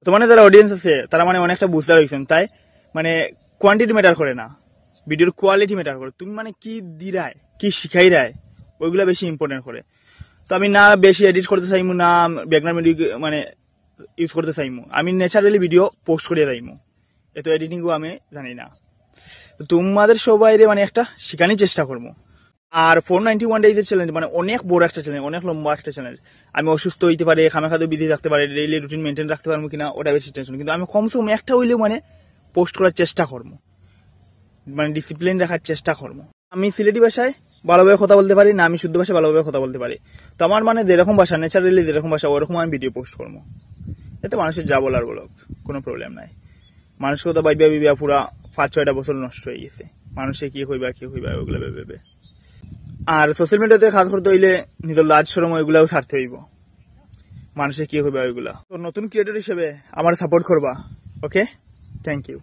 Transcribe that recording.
তোমার যারা অডিয়েন্স আছে তারা মানে অনেকটা বুঝতে রয়েছেন, তাই মানে কোয়ান্টিটি ম্যাটার করে না, ভিডিওর কোয়ালিটি ম্যাটার করে। তুমি মানে কি দিরায়, কি শিখাই রায়, ওইগুলা বেশি ইম্পর্টেন্ট করে। তো আমি না বেশি এডিট করতে চাইমু, না ব্যাকগ্রাউন্ড ভিডিও মানে ইউজ করতে চাইমু, আমি ন্যাচারালি ভিডিও পোস্ট করিয়ে যাইমু, এত এডিটিংও আমি জানি না। তো তোমাদের সবাই মানে একটা শিখানোর চেষ্টা করবো। আর 491 ডেজের চ্যালেঞ্জ মানে অনেক বড় একটা চ্যালেঞ্জ, অনেক লম্বা একটা চ্যালেঞ্জ। আমি অসুস্থ হইতে পারে, খামাখাদ্য বিধি থাকতে পারে, ডেইলি রুটিন মেনটেন রাখতে পারবো কিনা ওটা বেশি টেনশন, কিন্তু আমি কমসে কম একটা হইলেও মানে পোস্ট করার চেষ্টা করবো, মানে ডিসিপ্লিন রাখার চেষ্টা করবো। আমি সিলেটি ভাষায় ভালোভাবে কথা বলতে পারি না, আমি শুদ্ধ ভাষায় ভালোভাবে কথা বলতে পারি। তো আমার মানে যেরকম ভাষা, ন্যাচারালি যেরকম ভাষা ওরকম আমি ভিডিও পোস্ট করবো। এতে মানুষের যা বলার বলো, কোনো প্রবলেম নাই। মানুষকে তো বাইবা বিবিয়া পুরা 5-6টা বছর নষ্ট হয়ে গেছে, মানুষে কি হইবা ওগুলো ভেবে। আর সোশ্যাল মিডিয়াতে কাজ করতে হইলে নিজের লাজ শরম ওইগুলাও ছাড়তে হইব, মানুষে কি হইবা ওইগুলা। তো নতুন ক্রিয়েটর হিসেবে আমার সাপোর্ট করবা, ওকে? Thank you.